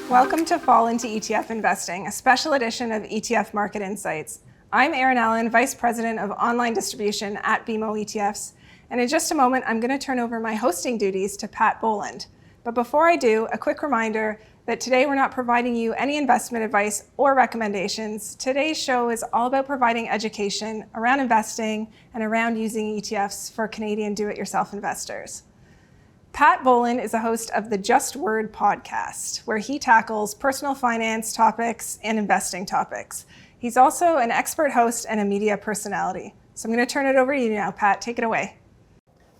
Welcome to Fall into ETF Investing, a special edition of ETF Market Insights. I'm Erin, Vice President of Online Distribution at BMO ETFs, and in just a moment, I'm going to turn over my hosting duties to Pat Bolland. But before I do, a quick reminder that today we're not providing you any investment advice or recommendations. Today's show is all about providing education around investing and around using ETFs for Canadian do-it-yourself investors. Pat Bolland is a host of the Just Word podcast, where he tackles personal finance topics and investing topics. He's also an expert host and a media personality. So I'm going to turn it over to you now, Pat. Take it away.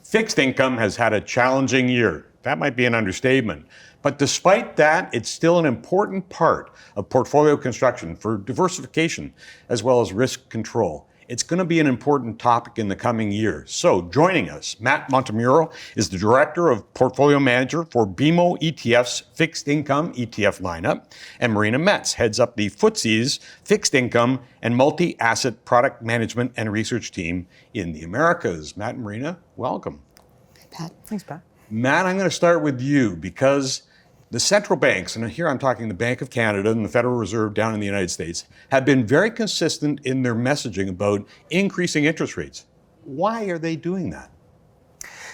Fixed income has had a challenging year. That might be an understatement. But despite that, it's still an important part of portfolio construction for diversification as well as risk control. It's going to be an important topic in the coming year. So joining us, Matt Montemurro is the Director of Portfolio Manager for BMO ETF's Fixed Income ETF lineup, and Marina heads up the FTSE's Fixed Income and Multi-Asset Product Management and Research team in the Americas. Matt and Marina, welcome. Pat. Thanks, Pat. Matt, I'm going to start with you because the central banks, and here I'm talking the Bank of Canada and the Federal Reserve down in the United States, have been very consistent in their messaging about increasing interest rates. Why are they doing that?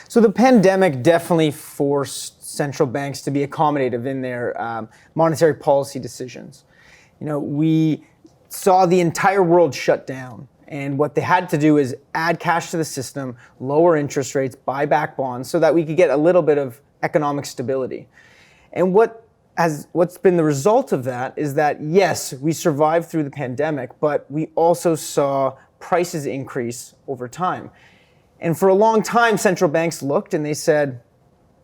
So the pandemic definitely forced central banks to be accommodative in their monetary policy decisions. You know, we saw the entire world shut down, and what they had to do is add cash to the system, lower interest rates, buy back bonds so that we could get a little bit of economic stability. And what's been the result of that is that, yes, we survived through the pandemic, but we also saw prices increase over time. And for a long time, central banks looked and they said,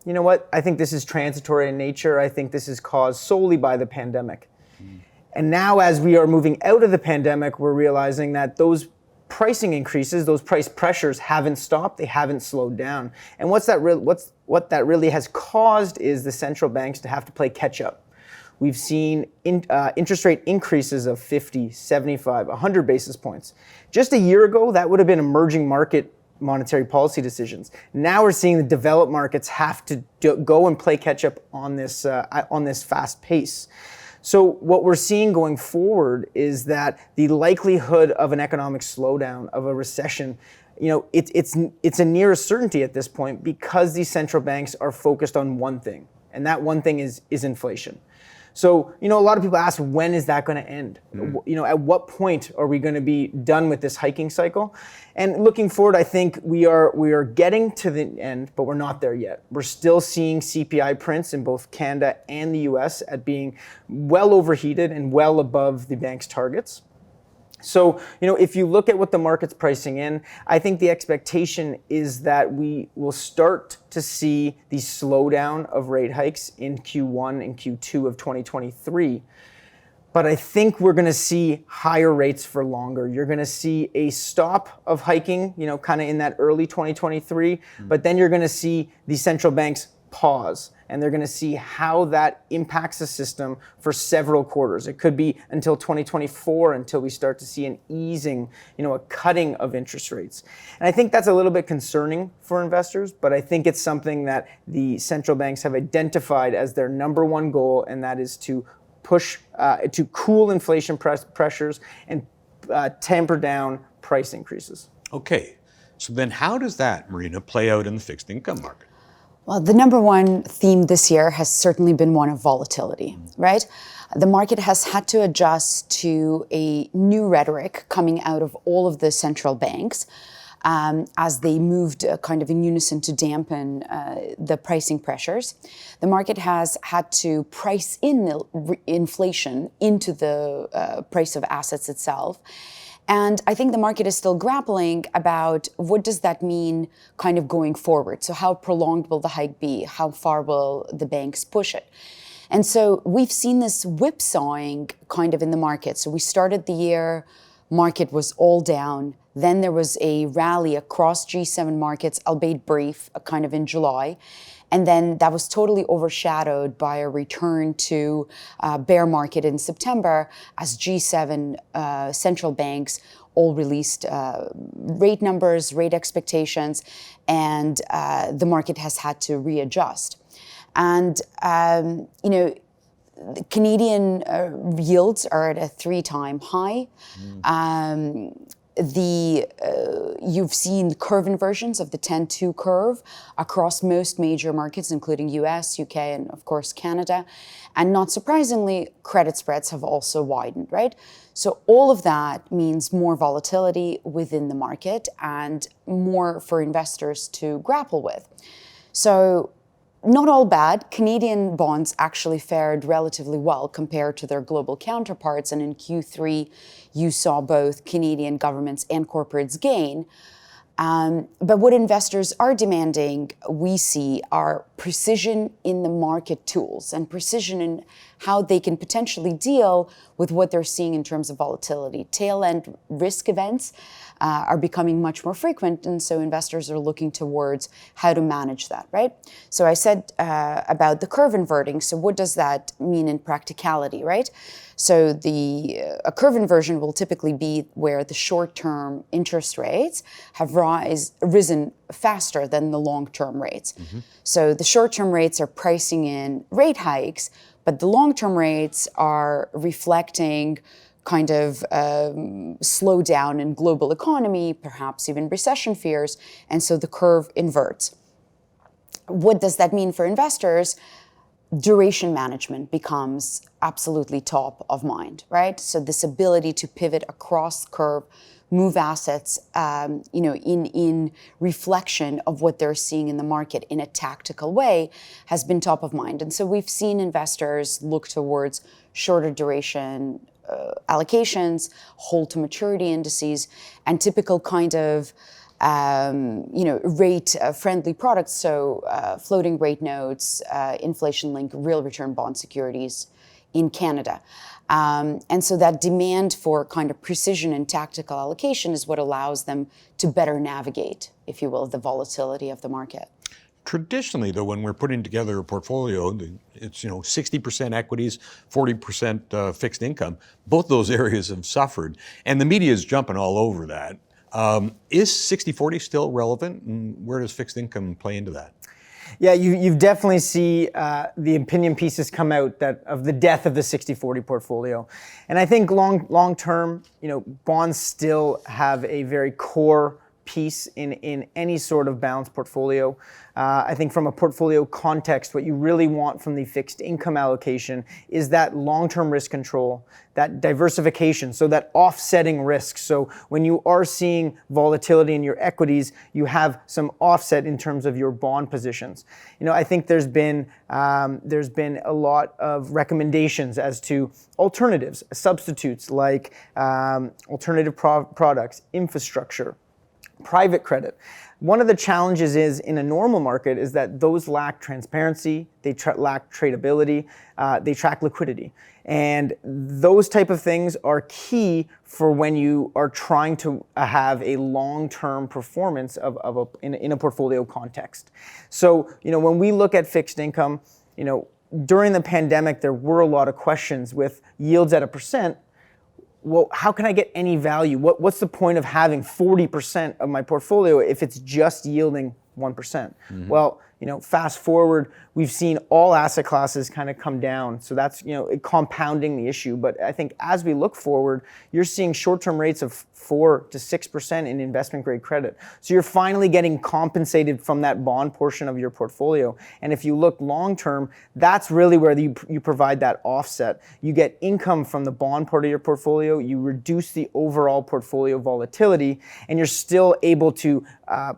you know what, I think this is transitory in nature. I think this is caused solely by the pandemic. And now as we are moving out of the pandemic, we're realizing that those pricing increases, those price pressures haven't stopped, they haven't slowed down. And what that really has caused is the central banks to have to play catch up. We've seen interest rate increases of 50, 75, 100 basis points. Just a year ago, that would have been emerging market monetary policy decisions. Now we're seeing the developed markets have to go and play catch up on this fast pace. So what we're seeing going forward is that the likelihood of an economic slowdown, of a recession, you know, it's a near certainty at this point because these central banks are focused on one thing, and that one thing is inflation. So, you know, a lot of people ask, when is that going to end? You know, at what point are we going to be done with this hiking cycle? And looking forward, I think we are getting to the end, but we're not there yet. We're still seeing CPI prints in both Canada and the US at being well overheated and well above the bank's targets. So, you know, if you look at what the market's pricing in, I think the expectation is that we will start to see the slowdown of rate hikes in Q1 and Q2 of 2023. But I think we're going to see higher rates for longer. You're going to see a stop of hiking, you know, kind of in that early 2023, but then you're going to see the central banks pause, and they're going to see how that impacts the system for several quarters. It could be until 2024 until we start to see an easing, you know, a cutting of interest rates. And I think that's a little bit concerning for investors, but I think it's something that the central banks have identified as their number one goal, and that is to push, to cool inflation pressures and tamper down price increases. Okay, so then how does that, Marina, play out in the fixed income market? Well, the number one theme this year has certainly been one of volatility, right? The market has had to adjust to a new rhetoric coming out of all of the central banks as they moved kind of in unison to dampen the pricing pressures. The market has had to price in the inflation into the price of assets itself. And I think the market is still grappling about what does that mean kind of going forward? So how prolonged will the hike be? How far will the banks push it? And so we've seen this whipsawing kind of in the market. So we started the year, market was all down. Then there was a rally across G7 markets, albeit brief, kind of in July. And then that was totally overshadowed by a return to bear market in September as G7 central banks all released rate numbers, rate expectations, and the market has had to readjust. And, the Canadian yields are at a 3-time high. You've seen curve inversions of the 10-2 curve across most major markets, including US, UK, and of course Canada. And not surprisingly, credit spreads have also widened, right? So all of that means more volatility within the market and more for investors to grapple with. So not all bad. Canadian bonds actually fared relatively well compared to their global counterparts. And in Q3, you saw both Canadian governments and corporates gain. But what investors are demanding, we see, are precision in the market tools and precision in how they can potentially deal with what they're seeing in terms of volatility. Tail end risk events are becoming much more frequent, and so investors are looking towards how to manage that, right? So I said about the curve inverting. So what does that mean in practicality, right? So a curve inversion will typically be where the short-term interest rates have risen faster than the long-term rates. So the short-term rates are pricing in rate hikes, but the long-term rates are reflecting kind of slowdown in global economy, perhaps even recession fears, and so the curve inverts. What does that mean for investors? Duration management becomes absolutely top of mind, right? So this ability to pivot across curve, move assets, in reflection of what they're seeing in the market in a tactical way has been top of mind. And so we've seen investors look towards shorter duration allocations, hold to maturity indices, and typical kind of rate friendly products. So floating rate notes, inflation linked real return bond securities in Canada. And so that demand for kind of precision and tactical allocation is what allows them to better navigate, if you will, the volatility of the market. Traditionally, though, when we're putting together a portfolio, it's 60% equities, 40% fixed income. Both those areas have suffered, and the media is jumping all over that. Is 60-40 still relevant, and where does fixed income play into that? Yeah, you've definitely see the opinion pieces come out that of the death of the 60-40 portfolio, and I think long term, bonds still have a very core piece in any sort of balanced portfolio. I think from a portfolio context, what you really want from the fixed income allocation is that long-term risk control, that diversification, so that offsetting risk. So when you are seeing volatility in your equities, you have some offset in terms of your bond positions. I think there's been a lot of recommendations as to alternatives, substitutes like alternative products, infrastructure, private credit. One of the challenges is in a normal market is that those lack transparency, they lack tradability, they track liquidity. And those type of things are key for when you are trying to have a long-term performance in a portfolio context. So, when we look at fixed income, during the pandemic, there were a lot of questions with yields at 1%. Well, how can I get any value? What's the point of having 40% of my portfolio if it's just yielding 1%? Mm-hmm. Well, fast forward, we've seen all asset classes kind of come down. So that's, compounding the issue. But I think as we look forward, you're seeing short-term rates of 4 to 6% in investment grade credit. So you're finally getting compensated from that bond portion of your portfolio. And if you look long-term, that's really where you provide that offset. You get income from the bond part of your portfolio, you reduce the overall portfolio volatility, and you're still able to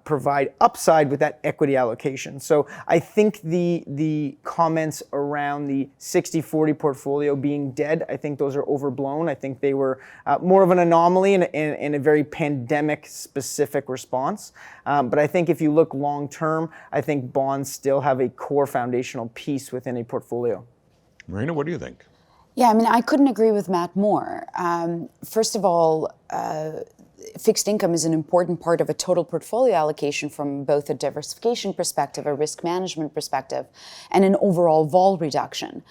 provide upside with that equity allocation. So I think the comments around the 60-40 portfolio being dead, I think those are overblown. I think they were more of an anomaly and a very pandemic-specific response. But I think if you look long-term, I think bonds still have a core foundational piece within a portfolio. Marina, what do you think? Yeah, I couldn't agree with Matt more. First of all, fixed income is an important part of a total portfolio allocation from both a diversification perspective, a risk management perspective, and an overall vol reduction.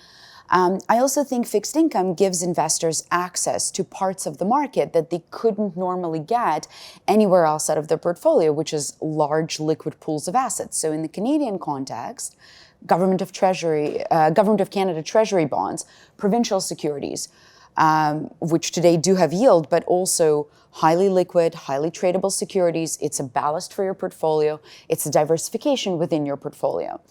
I also think fixed income gives investors access to parts of the market that they couldn't normally get anywhere else out of their portfolio, which is large liquid pools of assets. So in the Canadian context, Government of Canada Treasury bonds, provincial securities, which today do have yield, but also highly liquid, highly tradable securities. It's a ballast for your portfolio. It's a diversification within your portfolio.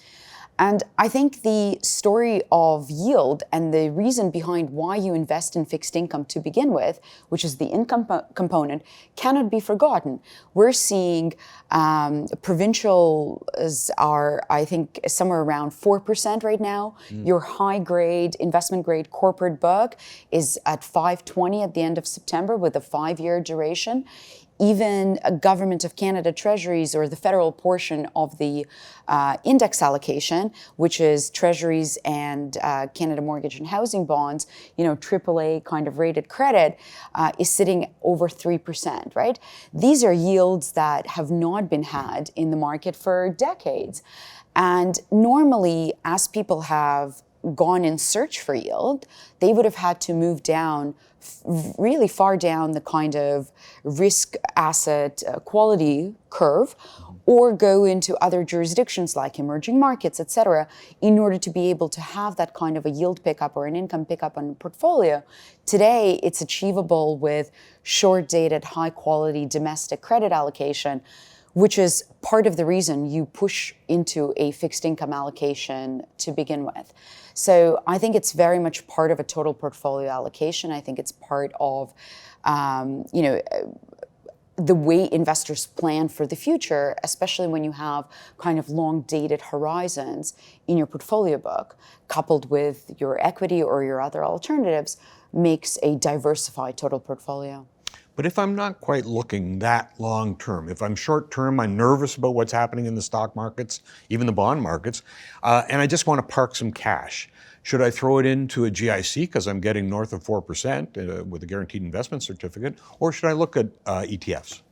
And I think the story of yield and the reason behind why you invest in fixed income to begin with, which is the income component, cannot be forgotten. We're seeing provincials are, I think, somewhere around 4% right now. Your high grade, investment grade corporate book is at 5.20 at the end of September with a 5-year duration. Even a Government of Canada Treasuries, or the federal portion of the index allocation, which is Treasuries and Canada Mortgage and Housing bonds, AAA kind of rated credit, is sitting over 3%, right? These are yields that have not been had in the market for decades. And normally, as people have gone in search for yield, they would have had to move down really far down the kind of risk asset quality curve, or go into other jurisdictions like emerging markets, et cetera, in order to be able to have that kind of a yield pickup or an income pickup on a portfolio. Today, it's achievable with short-dated, high-quality domestic credit allocation, which is part of the reason you push into a fixed income allocation to begin with. So I think it's very much part of a total portfolio allocation. I think it's part of, the way investors plan for the future, especially when you have kind of long-dated horizons in your portfolio book, coupled with your equity or your other alternatives, makes a diversified total portfolio. But if I'm not quite looking that long term, if I'm short term, I'm nervous about what's happening in the stock markets, even the bond markets, and I just want to park some cash. Should I throw it into a GIC because I'm getting north of 4% with a guaranteed investment certificate, or should I look at ETFs?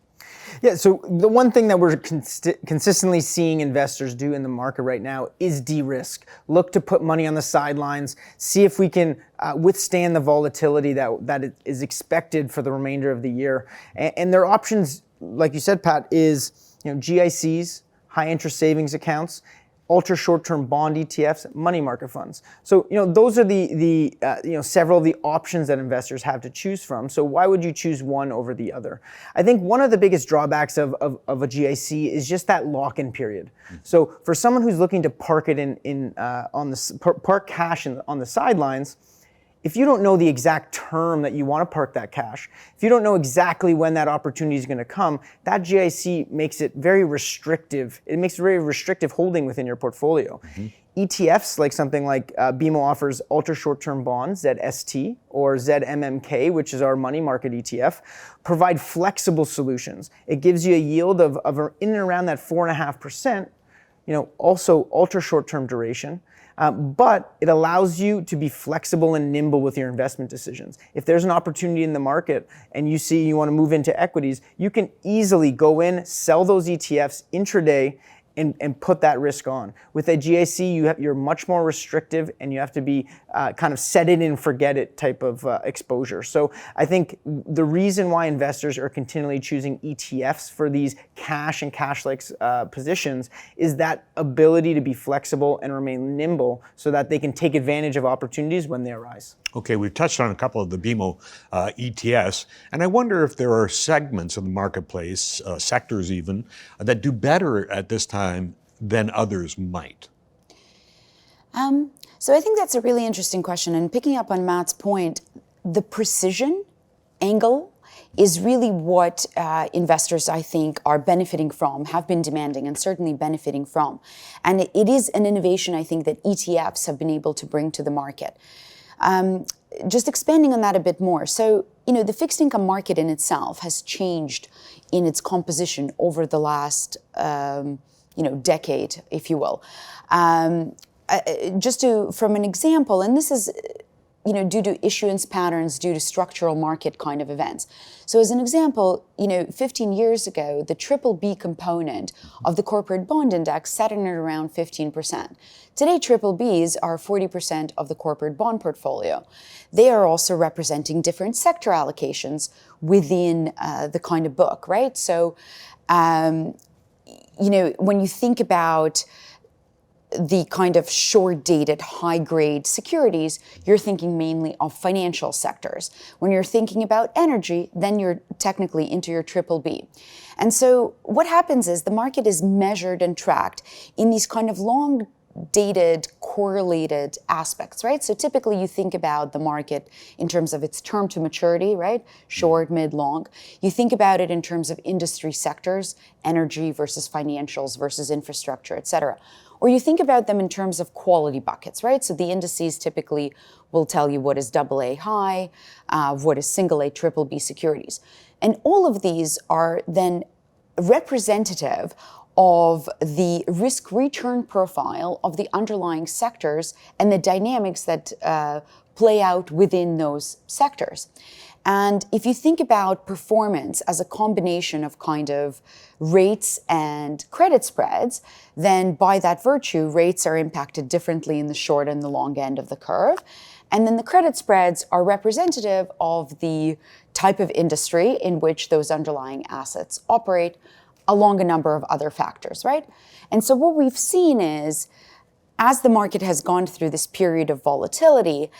Yeah, so the one thing that we're consistently seeing investors do in the market right now is de-risk. Look to put money on the sidelines, see if we can withstand the volatility that is expected for the remainder of the year. And their options, like you said, Pat, is GICs, high interest savings accounts, ultra short-term bond ETFs, money market funds. So those are the several of the options that investors have to choose from. So why would you choose one over the other? I think one of the biggest drawbacks of a GIC is just that lock-in period. So for someone who's looking to park it park cash on the sidelines, if you don't know the exact term that you want to park that cash, if you don't know exactly when that opportunity is going to come, that GIC makes it very restrictive. It makes it very restrictive holding within your portfolio. ETFs, like something like BMO offers ultra short-term bonds, ZST, or ZMMK, which is our money market ETF, provide flexible solutions. It gives you a yield of in and around that 4.5%, also ultra short-term duration. But it allows you to be flexible and nimble with your investment decisions. If there's an opportunity in the market and you see you want to move into equities, you can easily go in, sell those ETFs intraday, and put that risk on. With a GIC, you're much more restrictive, and you have to be kind of set it and forget it type of exposure. So I think the reason why investors are continually choosing ETFs for these cash and cash-like positions is that ability to be flexible and remain nimble so that they can take advantage of opportunities when they arise. Okay, we've touched on a couple of the BMO ETFs, and I wonder if there are segments of the marketplace, sectors even, that do better at this time than others might. So I think that's a really interesting question. And picking up on Matt's point, the precision angle is really what investors, I think, are benefiting from, have been demanding, and certainly benefiting from. And it is an innovation, I think, that ETFs have been able to bring to the market. Just expanding on that a bit more. So, the fixed income market in itself has changed in its composition over the last, decade, if you will. From an example, and this is, due to issuance patterns, due to structural market kind of events. So as an example, 15 years ago, the BBB component of the corporate bond index sat in at around 15%. Today, BBBs are 40% of the corporate bond portfolio. They are also representing different sector allocations within the kind of book, right? So, when you think about the kind of short-dated, high-grade securities, you're thinking mainly of financial sectors. When you're thinking about energy, then you're technically into your triple B. And so what happens is the market is measured and tracked in these kind of long-dated, correlated aspects, right? So typically you think about the market in terms of its term to maturity, right? Short, mid, long. You think about it in terms of industry sectors, energy versus financials versus infrastructure, et cetera. Or you think about them in terms of quality buckets, right? So the indices typically will tell you what is AA high, what is single A, triple B securities. And all of these are then representative of the risk-return profile of the underlying sectors and the dynamics that play out within those sectors. And if you think about performance as a combination of kind of rates and credit spreads, then by that virtue, rates are impacted differently in the short and the long end of the curve. And then the credit spreads are representative of the type of industry in which those underlying assets operate along a number of other factors, right? And so what we've seen is, as the market has gone through this period of volatility,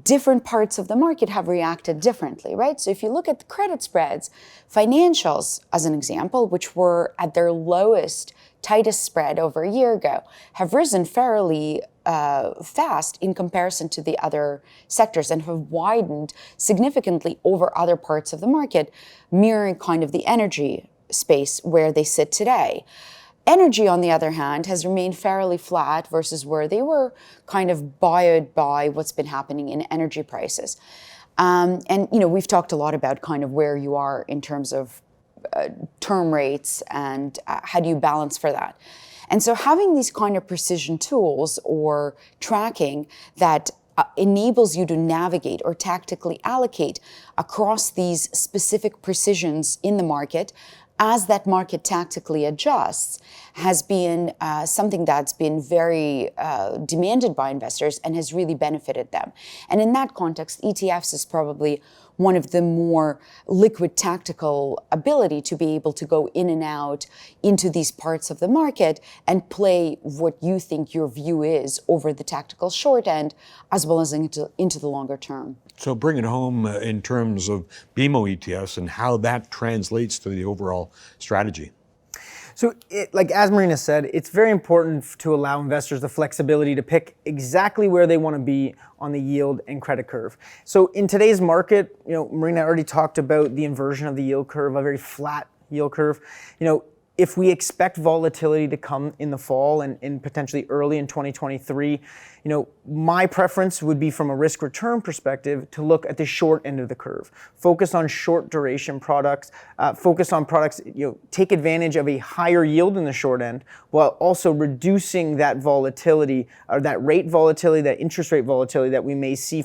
different parts of the market have reacted differently, right? So if you look at the credit spreads, financials, as an example, which were at their lowest, tightest spread over a year ago, have risen fairly fast in comparison to the other sectors and have widened significantly over other parts of the market, mirroring kind of the energy space where they sit today. Energy, on the other hand, has remained fairly flat versus where they were kind of buoyed by what's been happening in energy prices. And, we've talked a lot about kind of where you are in terms of term rates and how do you balance for that. And so having these kind of precision tools or tracking that enables you to navigate or tactically allocate across these specific precisions in the market as that market tactically adjusts has been something that's been very demanded by investors and has really benefited them. And in that context, ETFs is probably one of the more liquid tactical ability to be able to go in and out into these parts of the market and play what you think your view is over the tactical short end as well as into the longer term. So bring it home in terms of BMO ETFs and how that translates to the overall strategy. So, as Marina said, it's very important to allow investors the flexibility to pick exactly where they want to be on the yield and credit curve. So in today's market, Marina already talked about the inversion of the yield curve, a very flat yield curve. If we expect volatility to come in the fall and potentially early in 2023, my preference would be from a risk return perspective to look at the short end of the curve. Focus on short duration products, focus on products, take advantage of a higher yield in the short end while also reducing that volatility or that rate volatility, that interest rate volatility that we may see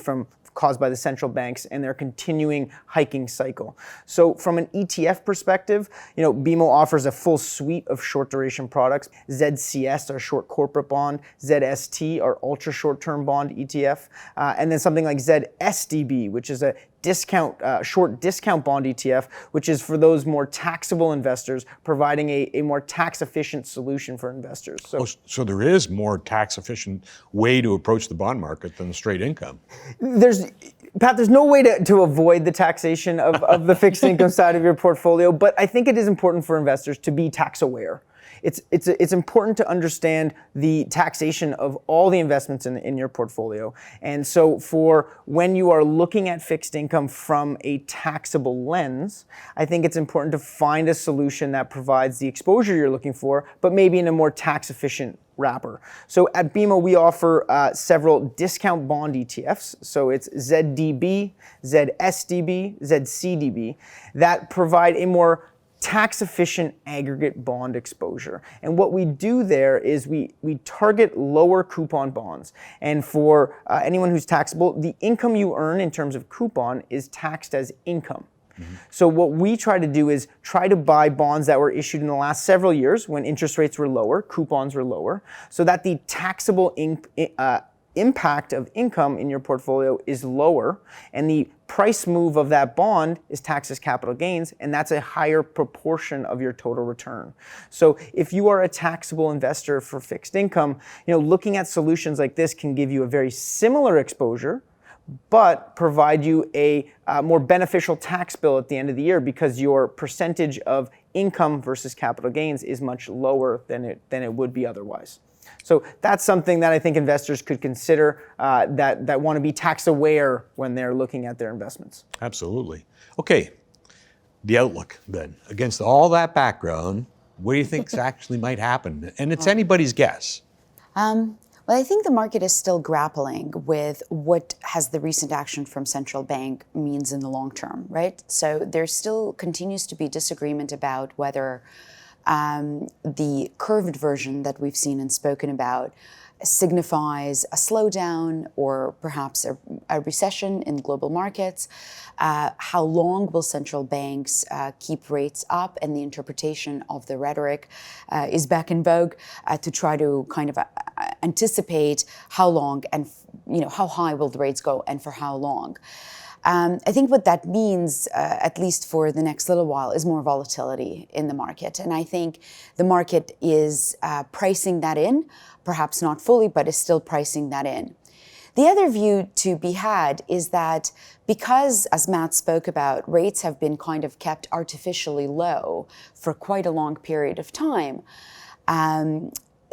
caused by the central banks and their continuing hiking cycle. So from an ETF perspective, BMO offers a full suite of short duration products. ZCS, our short corporate bond, ZST, our ultra short-term bond ETF, and then something like ZSDB, which is a short discount bond ETF, which is for those more taxable investors, providing a more tax-efficient solution for investors. So there is more tax-efficient way to approach the bond market than straight income. Pat, there's no way to avoid the taxation of the fixed income side of your portfolio, but I think it is important for investors to be tax aware. It's important to understand the taxation of all the investments in your portfolio. And so for when you are looking at fixed income from a taxable lens, I think it's important to find a solution that provides the exposure you're looking for, but maybe in a more tax efficient wrapper. So at BMO, we offer several discount bond ETFs. So it's ZDB, ZSDB, ZCDB that provide a more tax-efficient aggregate bond exposure. And what we do there is we target lower coupon bonds. And for anyone who's taxable, the income you earn in terms of coupon is taxed as income. Mm-hmm. So what we try to do is try to buy bonds that were issued in the last several years when interest rates were lower, coupons were lower, so that the taxable impact of income in your portfolio is lower, and the price move of that bond is taxed as capital gains, and that's a higher proportion of your total return. So if you are a taxable investor for fixed income, looking at solutions like this can give you a very similar exposure, but provide you a more beneficial tax bill at the end of the year because your percentage of income versus capital gains is much lower than it would be otherwise. So that's something that I think investors could consider that want to be tax aware when they're looking at their investments. Absolutely. Okay, the outlook then. Against all that background, what do you think actually might happen? And it's anybody's guess. Well, I think the market is still grappling with what has the recent action from central bank means in the long term, right? So there still continues to be disagreement about whether the curved version that we've seen and spoken about signifies a slowdown or perhaps a recession in global markets. How long will central banks keep rates up? And the interpretation of the rhetoric is back in vogue to try to kind of anticipate how long and how high will the rates go and for how long. I think what that means, at least for the next little while, is more volatility in the market. And I think the market is pricing that in, perhaps not fully, but is still pricing that in. The other view to be had is that because, as Matt spoke about, rates have been kind of kept artificially low for quite a long period of time,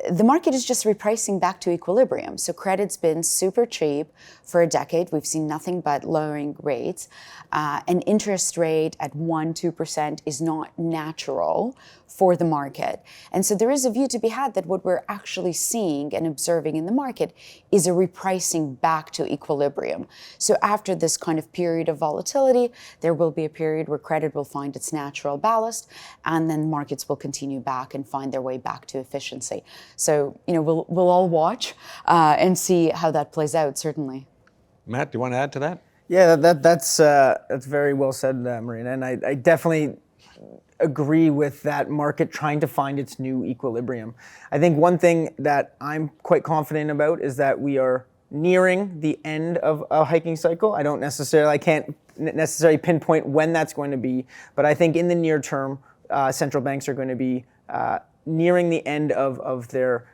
the market is just repricing back to equilibrium. So credit's been super cheap for a decade. We've seen nothing but lowering rates. An interest rate at 1-2% is not natural for the market. And so there is a view to be had that what we're actually seeing and observing in the market is a repricing back to equilibrium. So after this kind of period of volatility, there will be a period where credit will find its natural ballast, and then markets will continue back and find their way back to efficiency. So, we'll all watch and see how that plays out, certainly. Matt, do you want to add to that? Yeah, that's very well said, Marina, and I definitely agree with that market trying to find its new equilibrium. I think one thing that I'm quite confident about is that we are nearing the end of a hiking cycle. I can't necessarily pinpoint when that's going to be, but I think in the near term, central banks are going to be nearing the end of their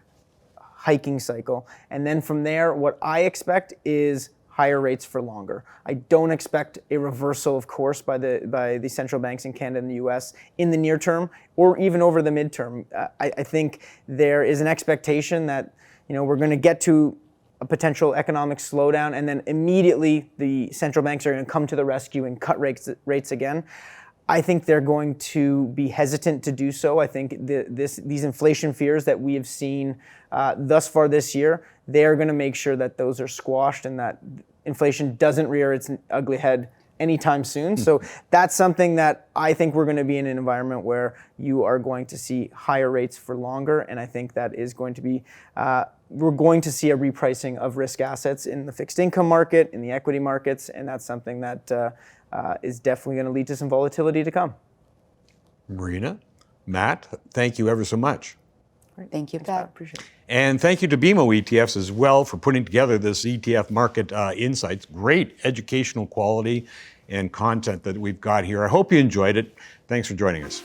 hiking cycle. And then from there, what I expect is higher rates for longer. I don't expect a reversal, of course, by the central banks in Canada and the US in the near term or even over the midterm. I think there is an expectation that we're going to get to a potential economic slowdown, and then immediately the central banks are going to come to the rescue and cut rates again. I think they're going to be hesitant to do so. I think these inflation fears that we have seen thus far this year, they're going to make sure that those are squashed and that inflation doesn't rear its ugly head anytime soon. So that's something that I think we're going to be in an environment where you are going to see higher rates for longer, and I think that is going to be we're going to see a repricing of risk assets in the fixed income market, in the equity markets, and that's something that is definitely going to lead to some volatility to come. Marina, Matt, thank you ever so much. Thank you, Pat. Appreciate it. And thank you to BMO ETFs as well for putting together this ETF market insights. Great educational quality and content that we've got here. I hope you enjoyed it. Thanks for joining us.